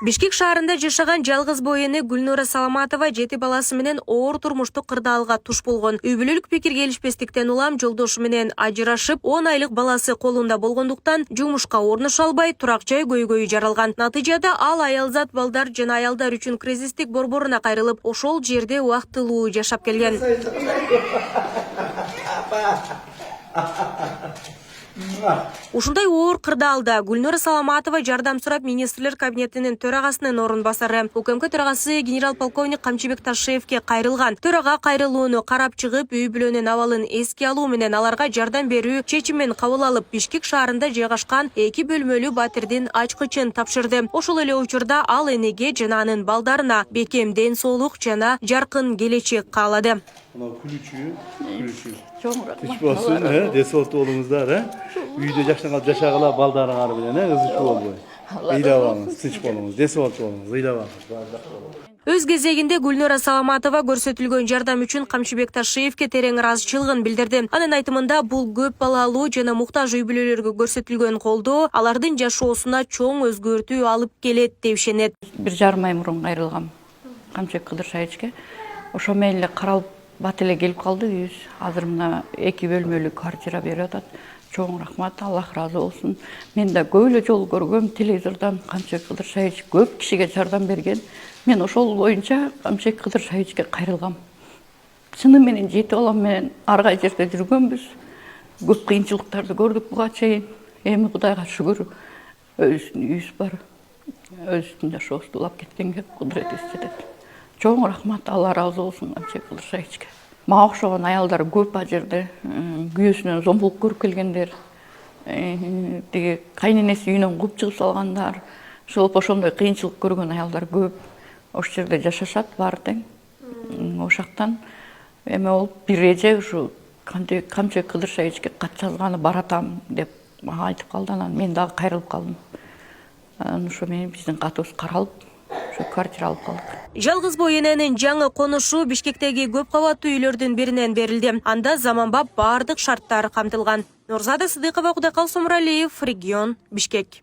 Бишкек шаарында жашаган жалгыз боене Гүлнура Саламатова 7 баласы менен оор турмуштук кырдаалга туш болгон. Үй бүлөлүк пикир келишпестиктен улам жолдошу менен ажырашып, 10 айлык баласы колунда болгондуктан жумушка орношо албай, турак жай көйгөйү жаралган. Натыйжада ал аялзат балдар жана аялдар үчүн кризистик борборуна кайрылып, ошол жерде убактылуу жашап келген. Ушундай оор кырдаалда Гүлнура Саламатова жардам сурап министрлер кабинетинин төрагасынын орун басары, УКМК төрагасы генерал-полковник Камчыбек Ташеевке кайрылган. Төрага кайрылууну карап чыгып, үй бүлөнүн абалын эске алуу менен аларга жардам берүү чечимин кабыл алып, Бишкек шаарында жайгашкан 2 бөлмөлүү батирдин ачкычын тапшырды. Ошол эле учурда ал энеге жана анын балдарына бекем ден соолук жана жаркын келечек каалады. Çok rahmet. Olsun, desoltu olunuzlar, Үйдө жашагыла балдарыңар менен ызычуу болбой. Ыйлабаңыз, тынч болуңуз, деsoltu болуңуз, ыйлабаңыз. Өз кезегинде Гүлнура Саламатова көрсөтүлгөн жардам үчүн Камчыбек Ташеевке терең ыраазычылыгын билдирди. Анын айтымында бул көп балалуу жана муктаж үй бүлөлөргө көрсөтүлгөн колдоо алардын жашоосуна чоң өзгөртүү алып келет деп ишенет. 1,5 ай мурун кайрылгам Камчыбек Кыдыршайычке. Ошо менен эле каралып бат эле келип калды үйүбүз. Азыр мына 2 бөлмөлүү квартира берип атат. Чоң рахмат, Аллах разы болсун. Мен да көп эле жолу көргөм телевизордон Камчыбек Кыдыршайыч көп кишиге жардам берген. Мен ошол боюнча Камчыбек Кыдыршайычке кайрылгам. Чыны менен 7 балам менен аргай жерде жүргөнбүз. Көп кыйынчылыктарды көрдүк буга чейин. Эми Кудайга шүгүр, өзүбүздүн үйүбүз бар. Өзүбүздүн жашообузду улап кеткенге кудурети жетет. Чоң рахмат, Алла разы болсун Камчыбек Кыдыршайычке. Мага окшогон аялдар көп ал жерде, күйөөсүнөн зомбулук көрүп келгендер, тиги кайненеси үйүнөн кууп чыгып салгандар, ошондой кыйынчылык көргөн аялдар көп. Ошол жерде жашашат баары тең. Ошактан эме болуп бир эже ушу Камчыбек Кыдыршайычке кат жазганы баратам деп мага айтып калды. Анан мен дагы кайрылып калдым. Ошо менен биздин катыбыз каралып, ошо квартира алып калдык. Жалгыз бой эненин жаңы конушу Бишкектеги көп кабаттуу үйлөрдүн биринен берилди. Анда заманбап бардык шарттар камтылган. Нурзада Сыдыкова, Кудайкал Сомуралиев, Регион, Бишкек.